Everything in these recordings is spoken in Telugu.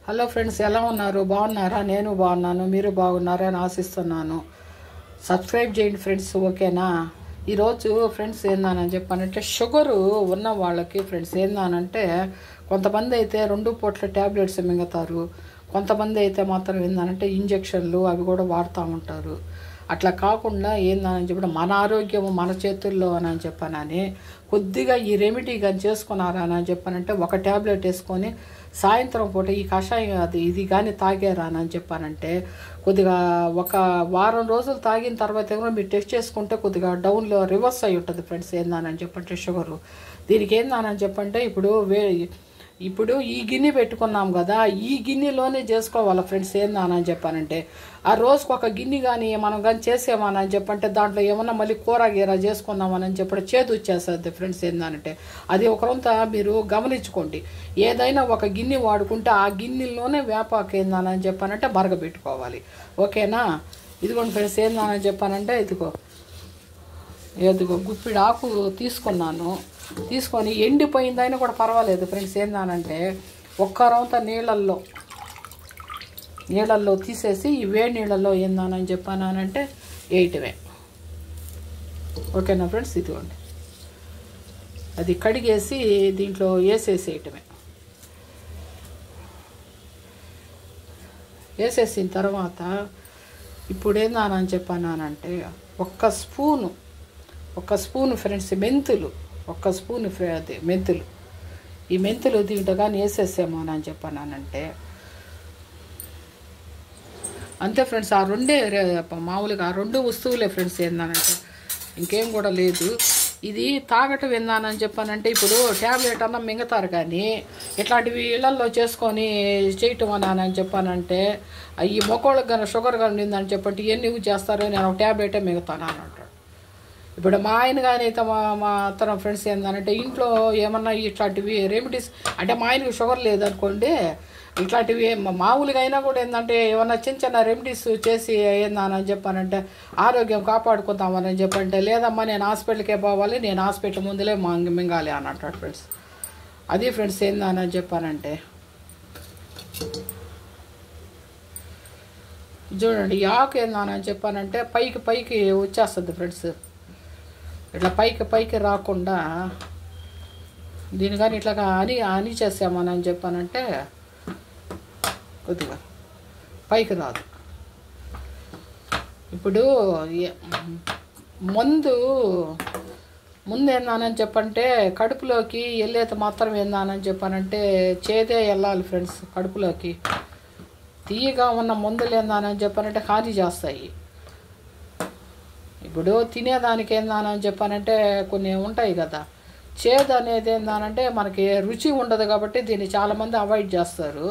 హలో ఫ్రెండ్స్, ఎలా ఉన్నారు? బాగున్నారా? నేను బాగున్నాను. మీరు బాగున్నారా అని ఆశిస్తున్నాను. సబ్స్క్రైబ్ చేయండి ఫ్రెండ్స్, ఓకేనా? ఈరోజు ఫ్రెండ్స్ ఏందానని చెప్పానంటే, షుగరు ఉన్న వాళ్ళకి ఫ్రెండ్స్ ఏందానంటే, కొంతమంది అయితే 2 పూట్ల ట్యాబ్లెట్స్ మింగుతారు. కొంతమంది అయితే మాత్రం ఏందానంటే ఇంజక్షన్లు అవి కూడా వాడుతూ ఉంటారు. అట్లా కాకుండా ఏందని చెప్పి మన ఆరోగ్యం మన చేతుల్లో అని చెప్పానని కొద్దిగా ఈ రెమెడీ కానీ చేసుకున్నారా అని చెప్పానంటే, ఒక ట్యాబ్లెట్ వేసుకొని సాయంత్రం పూట ఈ కషాయం ఇది కానీ తాగారా అని చెప్పానంటే, కొద్దిగా ఒక వారం రోజులు తాగిన తర్వాత ఏమో మీరు టెస్ట్ చేసుకుంటే కొద్దిగా డౌన్లో రివర్స్ అయి ఉంటుంది ఫ్రెండ్స్. ఏందానని చెప్పంటే షుగరు దీనికి ఏందానని చెప్పంటే, ఇప్పుడు ఈ గిన్నె పెట్టుకున్నాం కదా, ఈ గిన్నెలోనే చేసుకోవాలి ఫ్రెండ్స్. ఏందానని చెప్పానంటే, ఆ రోజుకు ఒక గిన్నె కానీ మనం కానీ చేసేమానని చెప్పంటే, దాంట్లో ఏమన్నా మళ్ళీ కూర గీర చేసుకుందామని చెప్పి చేదు వచ్చేస్తుంది ఫ్రెండ్స్. ఏందానంటే అది ఒకరంతా మీరు గమనించుకోండి. ఏదైనా ఒక గిన్నె వాడుకుంటే ఆ గిన్నెలోనే వేపాకు ఏందానని చెప్పానంటే మరగబెట్టుకోవాలి, ఓకేనా? ఇదిగోండి ఫ్రెండ్స్, ఏందానని చెప్పానంటే ఇదిగో గుప్పిడి ఆకు తీసుకొని ఎండిపోయిందైనా కూడా పర్వాలేదు ఫ్రెండ్స్. ఏందానంటే ఒక్క రౌంత నీళ్ళల్లో తీసేసి ఈ వేడి నీళ్ళల్లో ఏందానని చెప్పానంటే వేయటమే, ఓకేనా ఫ్రెండ్స్? ఇదిగోండి, అది కడిగేసి దీంట్లో వేసేసేయటమే. వేసేసిన తర్వాత ఇప్పుడు ఏందానని చెప్పానంటే ఒక్క స్పూను ఫ్రెండ్స్ మెంతులు, మెంతులు, ఈ మెంతులు దీంట్లో కానీ వేసేసాము అని చెప్పానంటే అంతే ఫ్రెండ్స్. ఆ రెండే మామూలుగా ఆ 2 వస్తువులే ఫ్రెండ్స్. ఏందానంటే ఇంకేం కూడా లేదు. ఇది తాగటం ఏందానని చెప్పానంటే, ఇప్పుడు ట్యాబ్లెట్ అన్న మింగతారు కానీ ఇట్లాంటివి ఇళ్లల్లో చేసుకొని చేయటం అని చెప్పానంటే, ఈ మొక్కళ్ళకి కానీ షుగర్ కానీ ఉందని చెప్పంటే ఇవన్నీ యూజ్ చేస్తారు. నేను ఒక ట్యాబ్లెటే మింగుతాను అని అంటాడు. ఇప్పుడు మా ఆయన కానీ అయితే మా అతను ఫ్రెండ్స్ ఏందనంటే, ఇంట్లో ఏమన్నా ఇట్లాంటివి రెమెడీస్ అంటే, మా ఆయనకి షుగర్ లేదనుకోండి, ఇట్లాంటివి మామూలుగా అయినా కూడా ఏంటంటే ఏమన్నా చిన్న రెమెడీస్ చేసి ఏందని చెప్పానంటే ఆరోగ్యం కాపాడుకుందామని చెప్పంటే, లేదమ్మా నేను హాస్పిటల్కే పోవాలి, నేను హాస్పిటల్ ముందులే మింగాలి అని అంటాడు ఫ్రెండ్స్. అది ఫ్రెండ్స్ ఏందని చెప్పానంటే, చూడండి ఈ ఆకు ఏందని చెప్పానంటే పైకి వచ్చేస్తుంది ఫ్రెండ్స్. ఇట్లా పైకి రాకుండా దీని కానీ ఇట్లాగా అని చేసామని చెప్పానంటే కొద్దిగా పైకి రాదు. ఇప్పుడు ముందు ఏందానని చెప్పంటే కడుపులోకి వెళ్ళేది మాత్రం ఏందానని చెప్పానంటే చేదే వెళ్ళాలి ఫ్రెండ్స్. కడుపులోకి తీయగా ఉన్న మందులు ఏందానని చెప్పానంటే హాని చేస్తాయి. ఇప్పుడు తినేదానికి ఏందానని చెప్పానంటే కొన్ని ఉంటాయి కదా, చేదు అనేది ఏందానంటే మనకి రుచి ఉండదు కాబట్టి దీన్ని చాలామంది అవాయిడ్ చేస్తారు.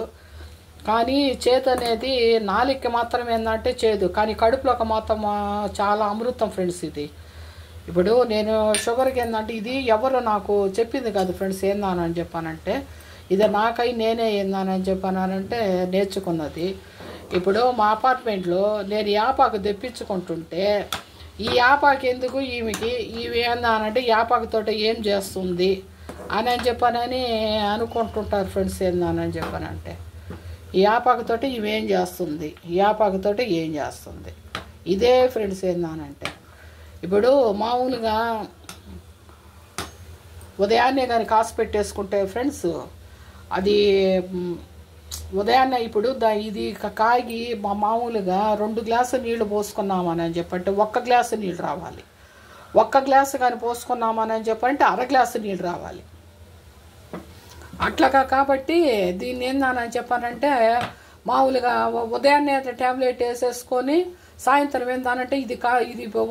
కానీ చేదు అనేది నాలుగుకి మాత్రం ఏంటంటే చేదు, కానీ కడుపులోకి మాత్రం చాలా అమృతం ఫ్రెండ్స్ ఇది. ఇప్పుడు నేను షుగర్కి ఏంటంటే ఇది ఎవరు నాకు చెప్పింది కాదు ఫ్రెండ్స్. ఏందానని చెప్పానంటే ఇది నాకై నేనే ఏందానని చెప్పానంటే నేర్చుకున్నది. ఇప్పుడు మా అపార్ట్మెంట్లో నేను యాపాకు తెప్పించుకుంటుంటే, ఈ యాపాకు ఎందుకు ఈమెకి ఇవి ఏందానంటే యాపాకుతోటి ఏం చేస్తుంది అని చెప్పానని అనుకుంటుంటారు ఫ్రెండ్స్. ఏందానని చెప్పానంటే ఈ యాపాకుతోటి ఇవేం చేస్తుంది, ఈ యాపాకుతోటి ఏం చేస్తుంది, ఇదే ఫ్రెండ్స్. ఏందానంటే ఇప్పుడు మామూలుగా ఉదయాన్నే కానీ కాసు పెట్టేసుకుంటే ఫ్రెండ్స్, అది ఉదయాన్నే ఇప్పుడు ఇది కాగి మామూలుగా 2 గ్లాసులు నీళ్లు పోసుకున్నామని చెప్పంటే 1 గ్లాసు నీళ్ళు రావాలి. 1 గ్లాసు కానీ పోసుకున్నామని చెప్పంటే 1/2 గ్లాసు నీళ్ళు రావాలి. అట్లాగా కాబట్టి దీన్ని ఏందని చెప్పానంటే మామూలుగా ఉదయాన్నే ట్యాబ్లెట్ వేసేసుకొని సాయంత్రం ఏందానంటే ఇది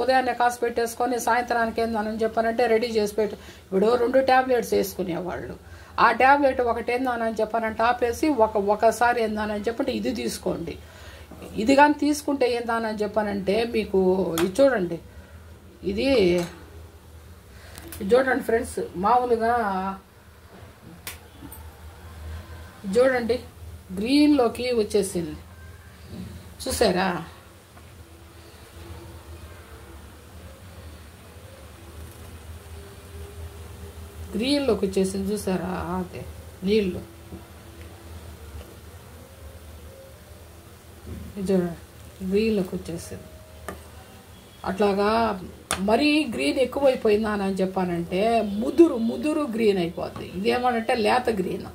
ఉదయాన్నే కాసు పెట్టేసుకొని సాయంత్రానికి ఏందని చెప్పానంటే రెడీ చేసి ఇప్పుడు 2 ట్యాబ్లెట్స్ వేసుకునేవాళ్ళు. ఆ ట్యాబ్లెట్ ఒకటి ఏందానని చెప్పానంటే ఆపేసి ఒకసారి ఏందానని చెప్పంటే ఇది తీసుకోండి. ఇది కానీ తీసుకుంటే ఏందానని చెప్పానంటే మీకు ఇది చూడండి, ఇది చూడండి ఫ్రెండ్స్, మామూలుగా చూడండి గ్రీన్లోకి వచ్చేసింది, చూసారా? గ్రీన్లోకి వచ్చేసింది చూసారా? అదే నీళ్ళు ఇది చూడండి గ్రీన్లోకి వచ్చేసింది. అట్లాగా మరీ గ్రీన్ ఎక్కువైపోయిందా అని చెప్పానంటే ముదురు గ్రీన్ అయిపోద్ది. ఇదేమనంటే లేత గ్రీన్.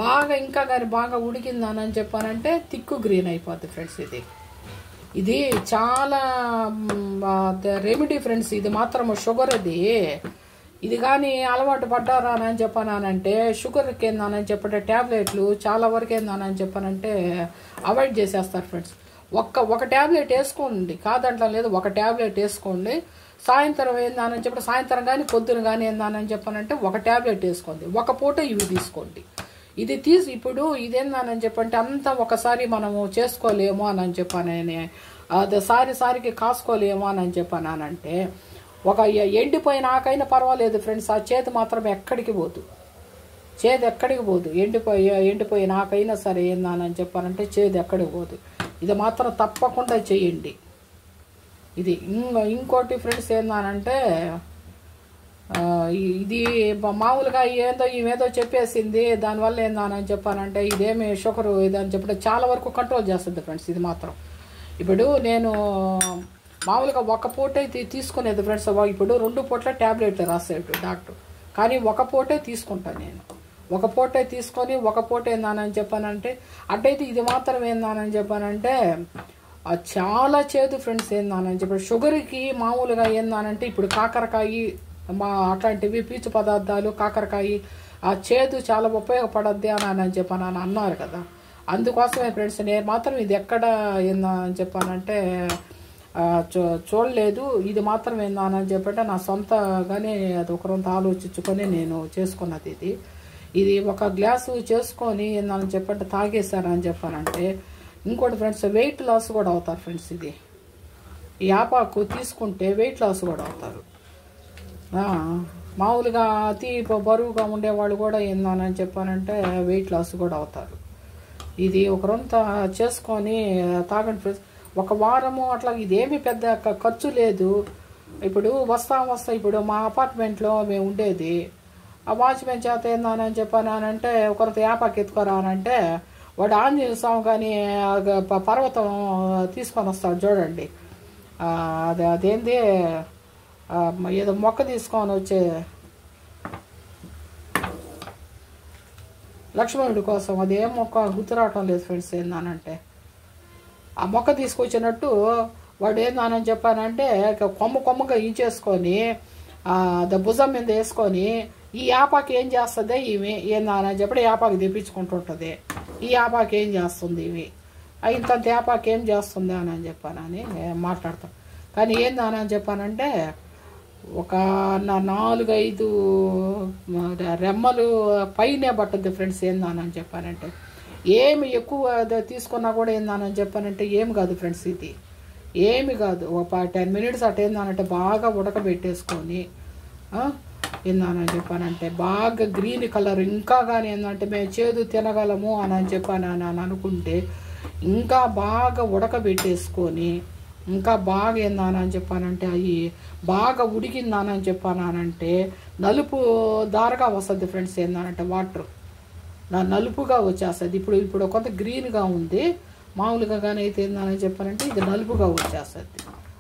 బాగా ఇంకా కానీ బాగా ఉడికిందని చెప్పానంటే తిక్కు గ్రీన్ అయిపోద్ది ఫ్రెండ్స్. ఇది చాలా రెమెడీ ఫ్రెండ్స్. ఇది మాత్రం షుగర్ ఇది కానీ అలవాటు పడ్డారా అని చెప్పానంటే షుగర్కి ఏందని చెప్పంటే ట్యాబ్లెట్లు చాలా వరకు ఏందని చెప్పానంటే అవాయిడ్ చేసేస్తారు ఫ్రెండ్స్. ఒక ట్యాబ్లెట్ వేసుకోండి, కాదంటం లేదు, ఒక ట్యాబ్లెట్ వేసుకోండి. సాయంత్రం ఏందని చెప్పి సాయంత్రం కానీ పొద్దున కానీ ఏందని చెప్పానంటే ఒక ట్యాబ్లెట్ వేసుకోండి, ఒక పూట ఇవి తీసుకోండి. ఇది ఇప్పుడు ఇదేందని చెప్పంటే అంతా ఒకసారి మనము చేసుకోలేమో అని చెప్పానని, అది సారికి కాసుకోలేమో అని చెప్పానంటే ఒక ఎండిపోయిన ఆకైనా పర్వాలేదు ఫ్రెండ్స్. ఆ చేతి మాత్రం ఎక్కడికి పోదు, చేతి ఎక్కడికి పోదు. ఎండిపోయిన ఆకైనా సరే ఏందని చెప్పానంటే చేతి ఎక్కడికి పోదు. ఇది మాత్రం తప్పకుండా చేయండి. ఇది ఇంకోటి ఫ్రెండ్స్ ఏందనంటే ఇది మామూలుగా ఏదో చెప్పేసింది దానివల్ల ఏందని చెప్పానంటే ఇదేమి షుగరు ఇదని చెప్పి చాలా వరకు కంట్రోల్ చేస్తుంది ఫ్రెండ్స్. ఇది మాత్రం ఇప్పుడు నేను మామూలుగా ఒక పూటే తీసుకునేది ఫ్రెండ్స్. ఇప్పుడు 2 పూట్ల ట్యాబ్లెట్లు రాసాడు డాక్టర్, కానీ ఒక పూటే తీసుకుంటాను నేను. ఒక పూటే తీసుకొని ఒక పూట ఏందని చెప్పానంటే అట్టయితే ఇది మాత్రం ఏందని చెప్పానంటే చాలా చేదు ఫ్రెండ్స్. ఏందని చెప్పి షుగర్కి మామూలుగా ఏందనంటే ఇప్పుడు కాకరకాయ అట్లాంటివి పీచు పదార్థాలు కాకరకాయ ఆ చేదు చాలా ఉపయోగపడద్ది అని చెప్పాను అన్నారు కదా. అందుకోసమే ఫ్రెండ్స్ నేను మాత్రం ఇది ఎక్కడ ఏందని చెప్పానంటే చూడలేదు. ఇది మాత్రం ఏందని చెప్పంటే నా సొంతగానే అది ఒకరంత ఆలోచించుకొని నేను చేసుకున్నది. ఇది ఒక గ్లాసు చేసుకొని ఏందని చెప్పంటే తాగేశానని చెప్పానంటే ఇంకోటి ఫ్రెండ్స్ వెయిట్ లాస్ కూడా అవుతారు ఫ్రెండ్స్. ఇది ఈ ఆపాకు తీసుకుంటే వెయిట్ లాస్ కూడా అవుతారు. మామూలుగా అతి బరువుగా ఉండేవాళ్ళు కూడా ఏందని చెప్పానంటే వెయిట్ లాస్ కూడా అవుతారు. ఇది ఒకరంతా చేసుకొని తాగండి ఫ్రెండ్స్. ఒక వారము అట్లా ఇదేమి పెద్ద ఖర్చు లేదు. ఇప్పుడు వస్తా ఇప్పుడు మా అపార్ట్మెంట్లో మేము ఉండేది. ఆ వాచ్మెన్ చేత ఏందని చెప్పానంటే ఒకరితో యాపాకి ఎత్తుకోరా అనంటే వాడు ఆంజనేయ స్వామి కానీ పర్వతం తీసుకొని వస్తాడు చూడండి. అదేంది ఏదో మొక్క తీసుకొని వచ్చే లక్ష్మణుడి కోసం అదేం మొక్క గుర్తురావటం లేదు ఫ్రెండ్స్. ఏందనంటే ఆ మొక్క తీసుకొచ్చినట్టు వాడు ఏందని చెప్పానంటే కొమ్మగా ఇచ్చేసుకొని భుజం మీద వేసుకొని ఈ యాపాకి ఏం చేస్తుంది ఇవి ఏందని చెప్పి యాపాకి తెప్పించుకుంటుంటుంది. ఈ యాపాకి ఏం చేస్తుంది ఇవి ఇంత యాపాకి ఏం చేస్తుంది అని చెప్పానని మాట్లాడతాం. కానీ ఏందని చెప్పానంటే ఒక 4-5 రెమ్మలు పైనే పట్టుద్ది ఫ్రెండ్స్. ఏందని చెప్పానంటే ఏమి ఎక్కువ తీసుకున్నా కూడా ఏందని చెప్పానంటే ఏమి కాదు ఫ్రెండ్స్. ఇది ఏమి కాదు. ఒక 10 మినిట్స్ అటు ఏందనంటే బాగా ఉడకబెట్టేసుకొని ఏందని చెప్పానంటే బాగా గ్రీన్ కలర్ ఇంకా కానీ ఏంటంటే మేము చేదు తినగలము అని చెప్పాను అని అనుకుంటే ఇంకా బాగా ఉడకబెట్టేసుకొని ఇంకా బాగా ఏందని చెప్పానంటే అవి బాగా ఉడికిందని చెప్పానంటే నలుపు దారగా వస్తుంది ఫ్రెండ్స్. ఏందనంటే వాటర్ నలుపుగా వచ్చేస్తుంది. ఇప్పుడు కొంత గ్రీన్గా ఉంది మామూలుగా కానీ అయితే ఏందని చెప్పానంటే ఇది నలుపుగా వచ్చేస్తుంది.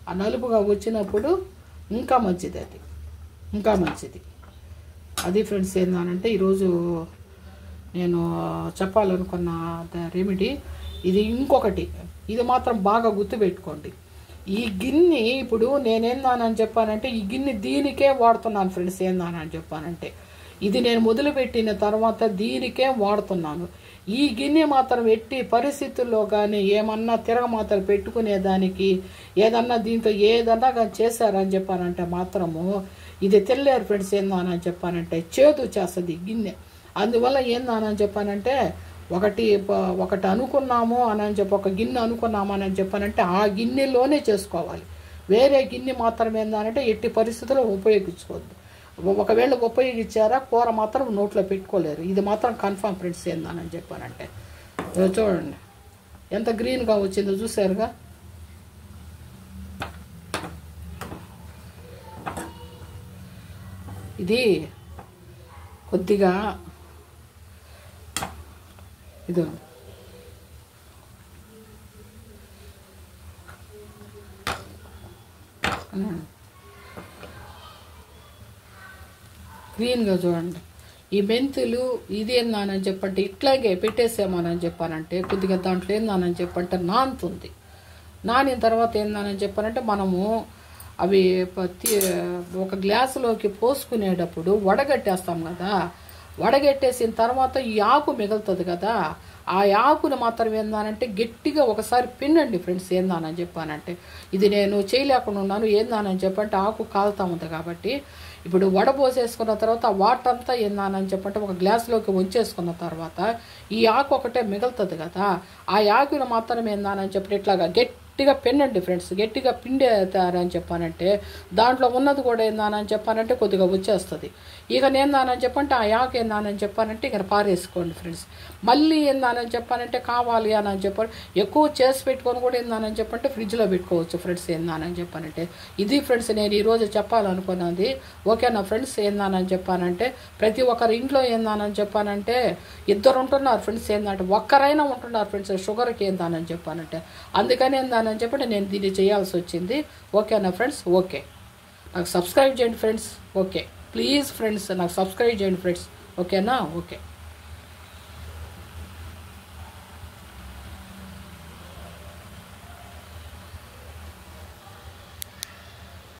ఆ నలుపుగా వచ్చినప్పుడు ఇంకా మంచిది, అది ఇంకా మంచిది. అది ఫ్రెండ్స్ ఏందనంటే ఈరోజు నేను చెప్పాలనుకున్న రెమెడీ ఇది. ఇంకొకటి ఇది మాత్రం బాగా గుర్తుపెట్టుకోండి. ఈ గిన్నె ఇప్పుడు నేనేందానని చెప్పానంటే ఈ గిన్నె దీనికే వాడుతున్నాను ఫ్రెండ్స్. ఏందానని చెప్పానంటే ఇది నేను మొదలుపెట్టిన తర్వాత దీనికే వాడుతున్నాను. ఈ గిన్నె మాత్రం ఎట్టి పరిస్థితుల్లో కానీ ఏమన్నా తిరగమాతలు పెట్టుకునేదానికి ఏదన్నా దీంతో ఏదన్నా కానీ చేశారని చెప్పానంటే మాత్రము ఇది తెల్లారు ఫ్రెండ్స్. ఏందని చెప్పానంటే చేదు చేస్తుంది గిన్నె. అందువల్ల ఏందని చెప్పానంటే ఒకటి అనుకున్నాము అని చెప్పి ఒక గిన్నె అనుకున్నాము అని చెప్పానంటే ఆ గిన్నెలోనే చేసుకోవాలి. వేరే గిన్నె మాత్రం ఏందనంటే ఎట్టి పరిస్థితుల్లో ఉపయోగించుకోవద్దు. ఒకవేళ ఉపయోగించారా కూర మాత్రం నోట్లో పెట్టుకోలేరు. ఇది మాత్రం కన్ఫర్మ్ ఫ్రెండ్స్. ఏందని చెప్పానంటే చూడండి ఎంత గ్రీన్గా వచ్చిందో చూసారుగా. ఇది కొద్దిగా ఇది గ్రీన్గా చూడండి. ఈ మెంతులు ఇదేందానని చెప్పంటే ఇట్లాగే పెట్టేసామని చెప్పానంటే కొద్దిగా దాంట్లో ఏందానని చెప్పంటే నానుతుంది. నానిన తర్వాత ఏందానని చెప్పానంటే మనము అవి ఒక గ్లాసులోకి పోసుకునేటప్పుడు వడగట్టేస్తాం కదా, వడగట్టేసిన తర్వాత ఈ ఆకు మిగులుతుంది కదా, ఆ ఆకును మాత్రం ఏందానంటే గట్టిగా ఒకసారి పిండండి ఫ్రెండ్స్. ఏందానని చెప్పానంటే ఇది నేను చేయలేకుండా ఉన్నాను. ఏందానని చెప్పంటే ఆకు కాలుతా ఉంది కాబట్టి ఇప్పుడు వడపోసేసుకున్న తర్వాత ఆ వాటర్ అంతా ఏందానని చెప్పంటే ఒక గ్లాసులోకి ఉంచేసుకున్న తర్వాత ఈ ఆకు ఒకటే మిగులుతుంది కదా, ఆ ఆకును మాత్రం ఏందానని చెప్పి ఇట్లాగా గట్టిగా పిండండి ఫ్రెండ్స్. గట్టిగా పిండేతారని చెప్పానంటే దాంట్లో ఉన్నది కూడా ఏందానని చెప్పానంటే కొద్దిగా వచ్చేస్తుంది. ఇక ఏందానని చెప్పంటే ఆ ఆకు ఏందానని చెప్పానంటే ఇక పారేసుకోండి ఫ్రెండ్స్. మళ్ళీ ఏందానని చెప్పానంటే కావాలి అని చెప్పాను ఎక్కువ చేసి పెట్టుకొని కూడా ఏందానని చెప్పంటే ఫ్రిడ్జ్లో పెట్టుకోవచ్చు ఫ్రెండ్స్. ఏందానని చెప్పానంటే ఇది ఫ్రెండ్స్ నేను ఈరోజు చెప్పాలనుకున్నది. ఓకేనా ఫ్రెండ్స్. ఏందానని చెప్పానంటే ప్రతి ఒక్కరి ఇంట్లో ఏందానని చెప్పానంటే ఇద్దరు ఉంటున్నారు ఫ్రెండ్స్. ఏంటంటే ఒక్కరైనా ఉంటున్నారు ఫ్రెండ్స్ షుగర్కి ఏందానని చెప్పానంటే అందుకని ఏందానని చెప్పంటే నేను దీన్ని చేయాల్సి వచ్చింది. ఓకేనా ఫ్రెండ్స్. ఓకే, నాకు సబ్స్క్రైబ్ చేయండి ఫ్రెండ్స్. ఓకే ప్లీజ్ ఫ్రెండ్స్ నాకు సబ్స్క్రైబ్ చేయండి ఫ్రెండ్స్. ఓకేనా. ఓకే.